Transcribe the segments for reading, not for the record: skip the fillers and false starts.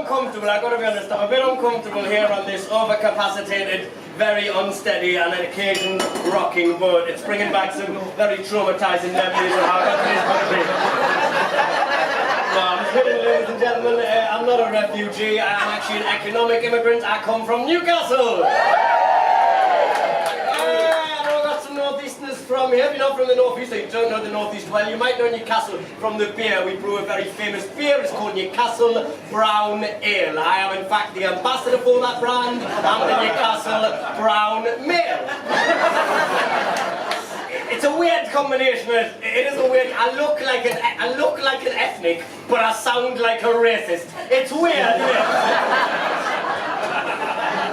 uncomfortable, I've got to be honest, I'm a bit uncomfortable here on this overcapacitated, very unsteady and on occasion rocking boat. It's bringing back some very traumatising memories of how that is going to be. No, I'm kidding, ladies and gentlemen, I'm not a refugee, I'm actually an economic immigrant. I come from Newcastle. Northeasterners from here. If you're not from the northeast, or you don't know the northeast well, you might know Newcastle from the beer. We brew a very famous beer. It's called Newcastle Brown Ale. I am in fact the ambassador for that brand. I'm the Newcastle Brown Male. It's a weird combination. It is a weird. I look like an ethnic, but I sound like a racist. It's weird.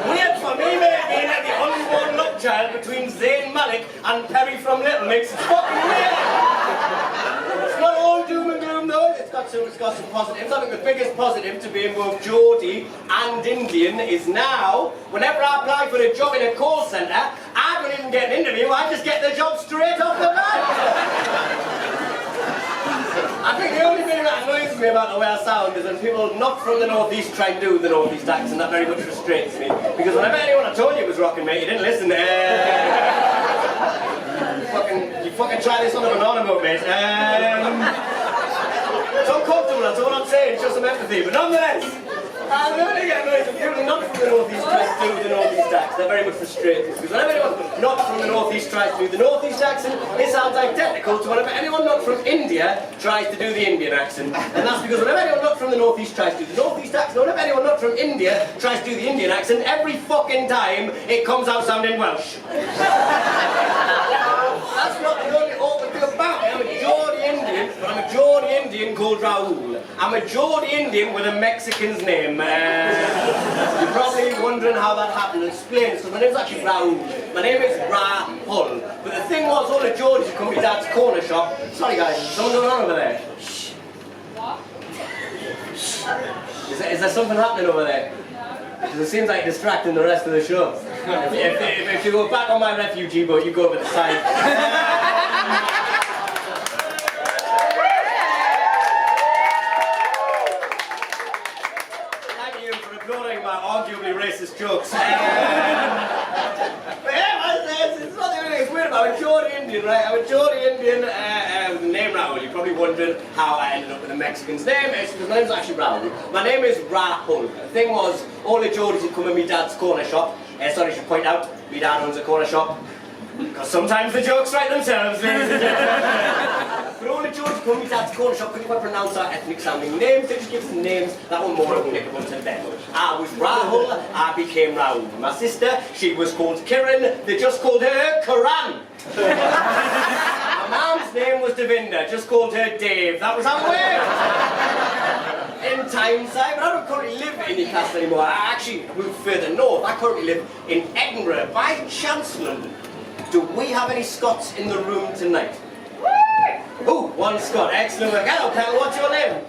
Weird for me, maybe, being like the unborn love child between Zayn Malik and Perry from Little Mix. It's fucking weird! It's not all doom and gloom though, it's got some positives. I think the biggest positive to being both Geordie and Indian is now, whenever I apply for a job in a call centre, I don't even get an interview, I just get the job straight off the bat! I think the only thing that annoys me about the way I sound is when people not from the northeast try and do the northeast accent. That very much frustrates me. Because whenever anyone I told you it was rocking, mate, you didn't listen. You fucking try this on a banana boat, mate. It's uncomfortable, that's all I'm saying, show some empathy. But nonetheless, I really get annoyed when people not from the northeast try to do the northeast accent. They're very much frustrated. Because whenever anyone not from the northeast tries to do the northeast accent, it sounds identical to whenever anyone not from India tries to do the Indian accent. And that's because whenever anyone not from the northeast tries to do the northeast accent, whenever anyone not from India tries to do the Indian accent, every fucking time it comes out sounding Welsh. That's not the only awkward thing about it. I'm a Geordie Indian, but I'm a Geordie Indian called Rahul. I'm a Geordie Indian with a Mexican's name. You're probably wondering how that happened. I'll explain, because my name's actually Rahul. My name is Rahul. But the thing was, all the Geordies who come to my dad's corner shop. Sorry guys, someone's going on over there. What? Is there something happening over there? Because it seems like distracting the rest of the show. If you go back on my refugee boat, you go over the side. Thank you for applauding my arguably racist jokes. But yeah, it's not the only thing. It's weird about. I'm a Geordie Indian, right? I'm a Geordie Indian name Rahul. You're probably wondering how I ended up with a Mexican's name. It's because my name's actually Rahul. My name is Rahul. The thing was, all the Geordies who come in my dad's corner shop. Sorry, I should point out, my dad owns a corner shop. Because sometimes the jokes write themselves, ladies and gentlemen. But all the Geordies who come in my dad's corner shop couldn't quite pronounce our ethnic sounding names. They just give us names that were more applicable to them. I was Rahul, I became Rahul. My sister, she was called Kiran, they just called her Karan. My mum's name was Devinda, just called her Dave. That was how it worked. In Tyneside, but I don't currently live in Newcastle anymore. I actually moved further north. I currently live in Edinburgh. By chance, London, do we have any Scots in the room tonight? Oh, one Scot. Excellent work. Hello, Kel. What's your name?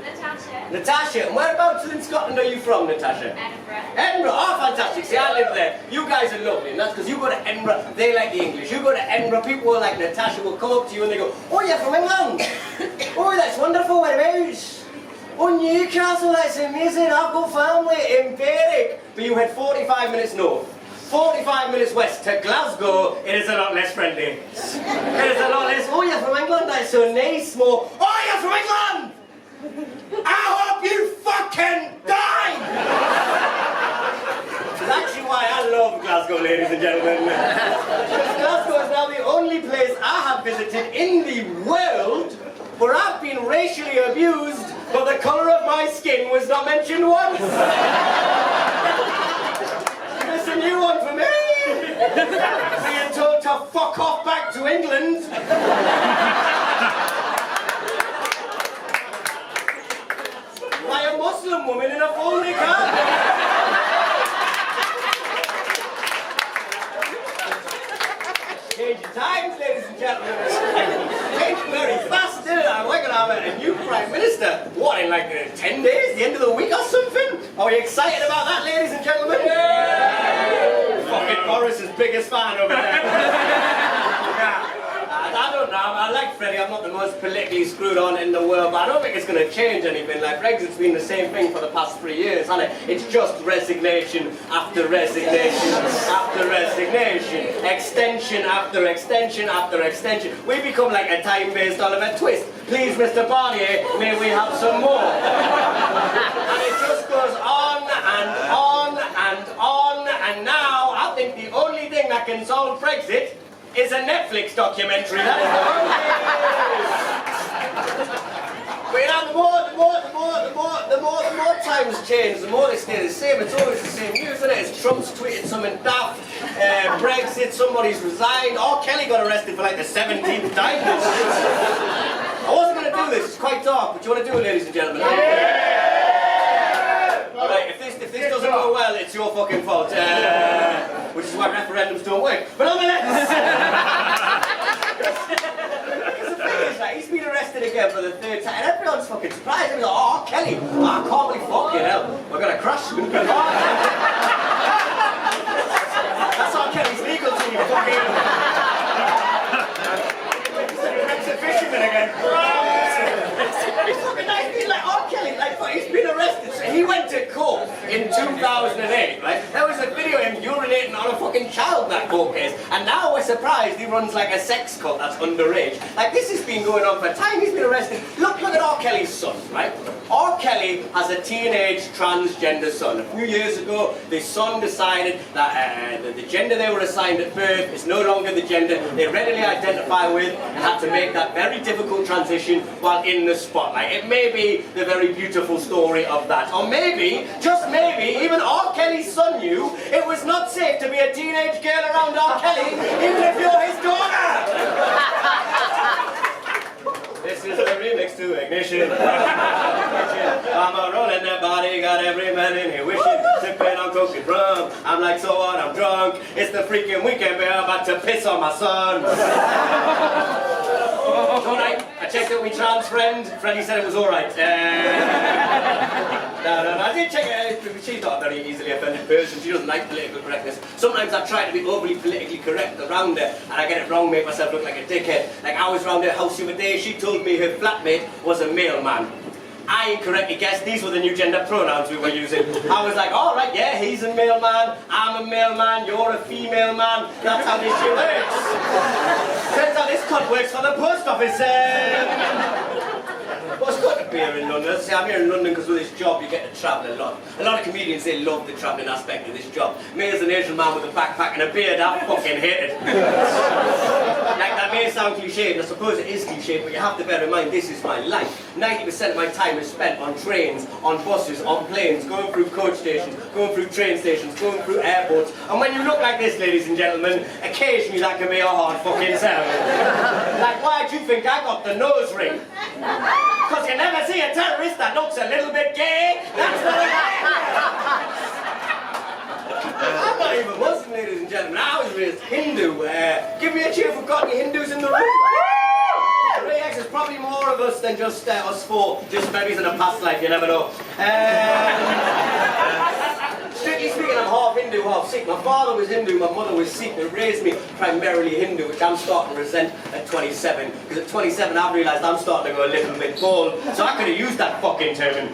Natasha. Natasha. And whereabouts in Scotland are you from, Natasha? Edinburgh. Edinburgh. Oh, fantastic. See, I live there. You guys are lovely. And that's because you go to Edinburgh, they like the English. You go to Edinburgh, people like Natasha will come up to you and they go, oh, you're from England? Oh, that's wonderful. Whereabouts? Oh, Newcastle, that's amazing. I've got family in Berwick. But you head 45 minutes north, 45 minutes west to Glasgow. It is a lot less friendly. It is a lot less, oh, you're from England, that's so nice. More, oh, you're from England! I hope you fucking die! That's actually why I love Glasgow, ladies and gentlemen. Because Glasgow is now the only place I have visited in the world where I've been racially abused, but the colour of my skin was not mentioned once. It's a new one for me. Being told to fuck off back to England. By a Muslim woman in a full niqab. Changing times, ladies and gentlemen. Changing very fast, isn't it? We're going to have a new Prime Minister. What, in like 10 days, the end of the week or something? Are we excited about that, ladies and gentlemen? Yay! Fucking Boris's biggest fan over there. Yeah. I don't know. I like Freddie, I'm not the most politically screwed on in the world, but I don't think it's going to change anything. Like, Brexit's been the same thing for the past 3 years, hasn't it? It's just resignation after resignation after resignation. Extension after extension after extension. We become like a time-based Oliver Twist. Please, Mr. Barnier, may we have some more? And it just goes on and on and on, and now I think the only thing that can solve Brexit is a Netflix documentary. That is the only thing. But you know, the more times change, the more they stay the same. It's always the same news, isn't it? It's Trump's tweeted something daft, Brexit, somebody's resigned, R. Kelly got arrested for like the 17th time. I wasn't going to do this, it's quite dark, but you want to do it, ladies and gentlemen? Yeah! Alright, if this doesn't go well, it's your fucking fault. Which is why referendums don't work. But nonetheless! He's been arrested again for the 3rd time, and everyone's fucking surprised. Everyone's like, oh, Kelly, I can't believe fucking hell. We're gonna crash soon. That's R. Kelly's legal team, you fucking. He's a fisherman again. It's fucking nice being like R. Kelly, like, he's been arrested. So he went to court in 2008, right? There was a video of him urinating on a fucking child in that court case, and now we're surprised he runs like a sex cult that's underage. Like, this has been going on for time. He's been arrested. Look at R. Kelly's son, right? R. Kelly has a teenage transgender son. A few years ago, this son decided that the gender they were assigned at birth is no longer the gender they readily identify with, and had to make that very difficult transition while in the spotlight. It may be the very beautiful story of that. Or maybe, just maybe, even R. Kelly's son knew it was not safe to be a teenage girl around R. Kelly, even if you're his daughter! This is the remix to Ignition. I'm a rolling that body, got every man in here wishing, sipping on coke and rum. I'm like, so what, I'm drunk. It's the freaking weekend, babe, I'm about to piss on my son. Alright, I checked out my trans friend. Freddie said it was alright. No, I did check it. She's not a very easily offended person. She doesn't like political correctness. Sometimes I try to be overly politically correct around her, and I get it wrong, make myself look like a dickhead. Like, I was round her house the other day, she told me her flatmate was a male man. I incorrectly guessed these were the new gender pronouns we were using. I was like, all right, yeah, he's a male man, I'm a male man, you're a female man. That's how this shit works. Turns out this cunt works for the post office. Well, it's good to be here in London. See, I'm here in London because with this job you get to travel a lot. A lot of comedians, they love the travelling aspect of this job. Me as an Asian man with a backpack and a beard, I fucking hate it. Like, that may sound cliche, and I suppose it is cliche, but you have to bear in mind this is my life. 90% of my time is spent on trains, on buses, on planes, going through coach stations, going through train stations, going through airports. And when you look like this, ladies and gentlemen, occasionally that can be a hard fucking sell. Like, why do you think I got the nose ring? Because you never see a terrorist that looks a little bit gay. That's not a I'm not even Muslim, ladies and gentlemen. I was raised Hindu. Give me a cheer for got any Hindus in the room. There's probably more of us than just us four. Just maybe in a past life, you never know. Strictly speaking, I'm half Hindu, half Sikh. My father was Hindu, my mother was Sikh. They raised me primarily Hindu, which I'm starting to resent at 27. Because at 27, I've realised I'm starting to go a little bit bald. So I could have used that fucking turban.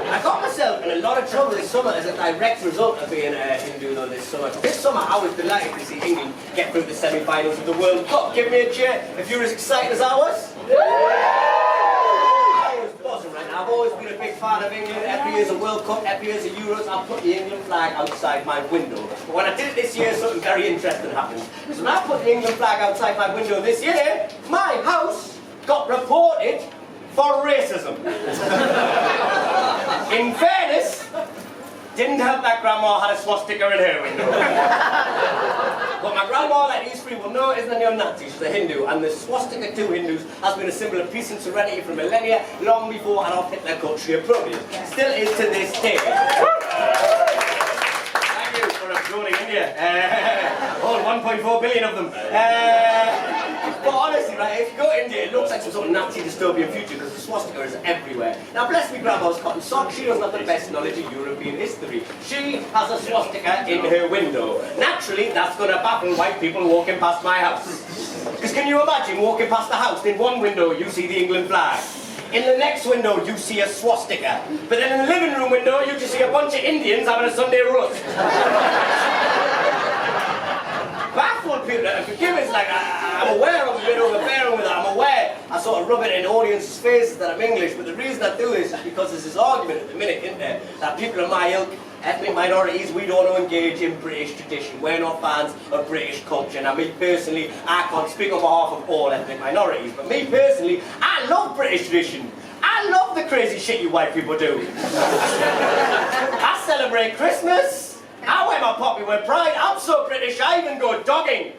I got myself in a lot of trouble this summer as a direct result of being a Hindu though this summer. This summer I was delighted to see England get through the semi-finals of the World Cup. Give me a cheer if you're as excited as I was. I was buzzing right now. I've always been a big fan of England. Every year's a World Cup, every year's a Euros. I'll put the England flag outside my window. But when I did it this year, something very interesting happened. Because when I put the England flag outside my window this year, my house got reported for racism. In fairness, didn't help that grandma had a swastika in her window. But my grandma, like these three will know, isn't a neo-Nazi, she's a Hindu, and the swastika to Hindus has been a symbol of peace and serenity for millennia, long before Adolf Hitler culturally appropriate. Still is to this day. Thank you for applauding India. All 1.4 billion of them. But honestly, right, if you go to India, it looks like some sort of Nazi dystopian future because the swastika is everywhere. Now, bless me grandma's cotton sock, she doesn't have the best knowledge of European history. She has a swastika in her window. Naturally, that's going to baffle white people walking past my house. Because can you imagine walking past the house, in one window you see the England flag. In the next window, you see a swastika. But then in the living room window, you just see a bunch of Indians having a Sunday roast. Baffled people, forgive me, it's like, I'm aware I'm a bit overbearing with it, I'm aware I sort of rub it in the audience's faces that I'm English, but the reason I do this is because there's this argument at the minute, isn't there, that people of my ilk, ethnic minorities, we don't want to engage in British tradition. We're not fans of British culture. Now, me personally, I can't speak on behalf of all ethnic minorities, but me personally, I love British tradition. I love the crazy shit you white people do. I celebrate Christmas. I wear my poppy with pride. I'm so British, I even go dogging.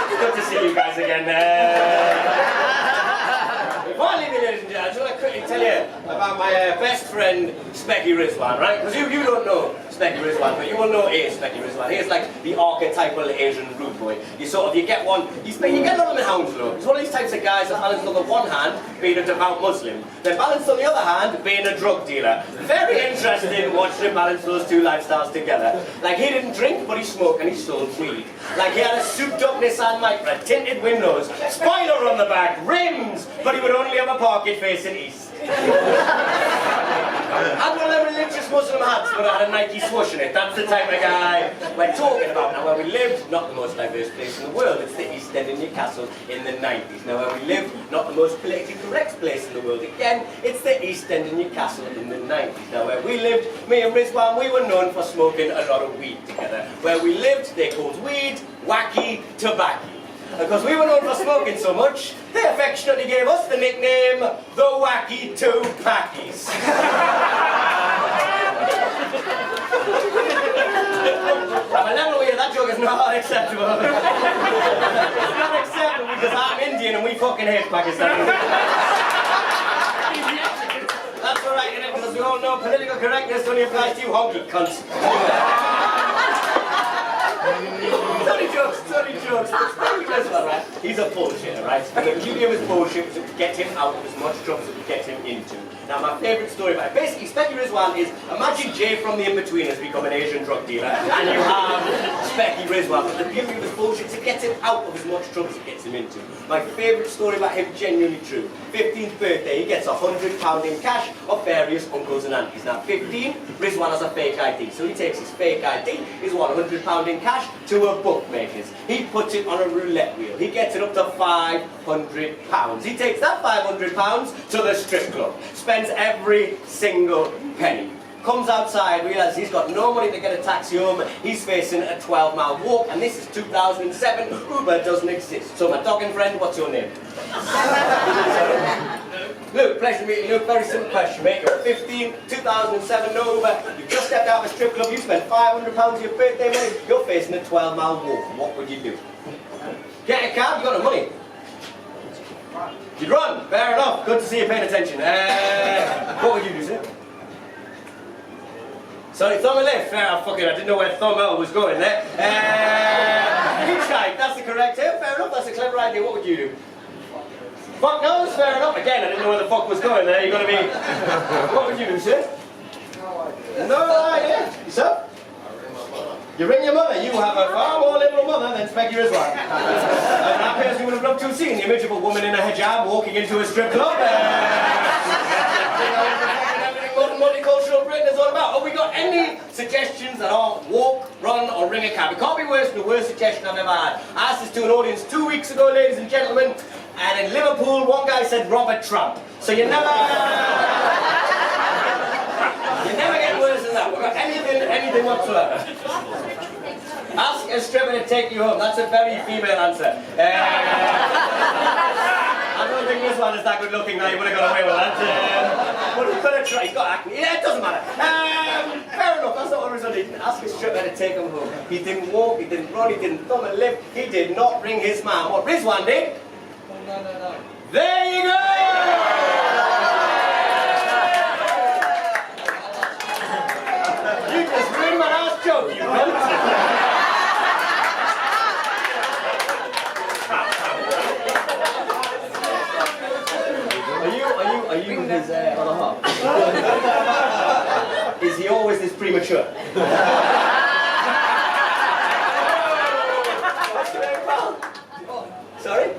Good to see you guys again. Before I leave you, ladies and gentlemen, I just want to quickly tell you about my best friend, Specky Rizwan, right? Because you don't know Specky Rizwan, but you will know Specky Rizwan. He is like the archetypal Asian rude boy. You get one, you get a lot of them in Hounslow. He's one of these types of guys that balanced on the one hand being a devout Muslim, then balanced on the other hand being a drug dealer. Very interesting watching him balance those two lifestyles together. Like, he didn't drink, but he smoked and he sold weed. Like, he had a souped up Nissan Micra, tinted windows, spoiler on the back, rims, but he would only have a pocket facing east. Had one of them religious Muslim hats, but I had a Nike swoosh in it. That's the type of guy we're talking about. Now, where we lived, not the most diverse place in the world. It's the East End in Newcastle in the 90s. Now, where we lived, not the most politically correct place in the world. Again, it's the East End in Newcastle in the 90s. Now, where we lived, me and Rizwan, we were known for smoking a lot of weed together. Where we lived, they called weed wacky tobacco. Because we were known for smoking so much, they affectionately gave us the nickname, the Wacky Two Packies. I'm a level with you, that joke is not acceptable. It's not acceptable because I'm Indian and we fucking hate Pakistan. That's alright, innit? Because we all know political correctness only applies to you honky cunts. It's only jokes. Right? He's a bullshitter, right? And the beauty of his bullshit is to get him out of as much trouble as we get him into. Now, my favourite story about it, basically, Specky Rizwan is, imagine Jay from The In-Betweeners become an Asian drug dealer, and you have Specky Rizwan, but the beauty of his bullshit is to get him out of as much trouble as it gets him into. My favourite story about him, genuinely true. 15th birthday, he gets £100 in cash of various uncles and aunties. Now, 15, Rizwan has a fake ID, so he takes his fake ID, his £100 in cash, to a bookmaker's. He puts it on a roulette wheel. He gets it up to £500. He takes that £500 to the strip club, spends every single penny. Comes outside, realises he's got no money to get a taxi home, he's facing a 12-mile walk, and this is 2007, Uber doesn't exist. So my dogging friend, what's your name? Luke, pleasure to meet you, Luke. Very simple question, mate. You're 15, 2007, no Uber, you've just stepped out of a strip club, you spent £500 of your birthday money, you're facing a 12-mile walk. What would you do? Get a cab, you got no money. You'd run, fair enough. Good to see you paying attention. What would you do, sir? Sorry, thumb and left. Fair enough, fuck it, I didn't know where thumb L was going there. Hitchhike, that's the correct term. Fair enough, that's a clever idea. What would you do? Fuck nose, fair enough. Again, I didn't know where the fuck was going there. You've got to be... What would you do, sir? No idea. Yourself? You ring your mother. You have a far more liberal mother than Specky Rizwan. I personally would have loved to have seen the image of a woman in a hijab walking into a strip club. Multicultural Britain is all about. Have we got any suggestions that aren't walk, run, or ring a cab? It can't be worse than the worst suggestion I've ever had. I asked this to an audience 2 weeks ago, ladies and gentlemen, and in Liverpool, one guy said Robert Trump. So you never get worse than that. We've got anything whatsoever. Ask a stripper to take you home. That's a very female answer. I don't think this one is that good looking now. You would have got away with that. But he could have tried. He's got acne. Yeah, it doesn't matter. Fair enough. That's not what result. He didn't ask his stripper to take him home. He didn't walk. He didn't run. He didn't thumb a lift. He did not ring his mum. What Rizwan did? No. There you go. You just ruined my last joke, you cunt. Are you his other half? Is he always this premature? Sorry?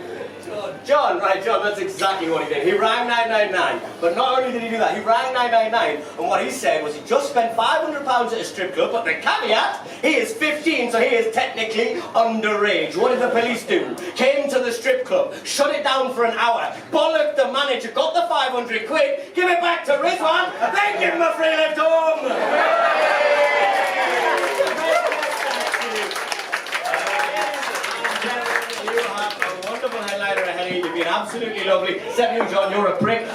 John, right, John, that's exactly what he did. He rang 999, but not only did he do that, he rang 999, and what he said was he just spent £500 at a strip club, but the caveat, he is 15, so he is technically underage. What did the police do? Came to the strip club, shut it down for an hour, bollocked the manager, got the 500 quid, give it back to Rizwan, then give him a free lift home! Wonderful headliner ahead of you. You've been absolutely lovely. Except you, John, you're a prick.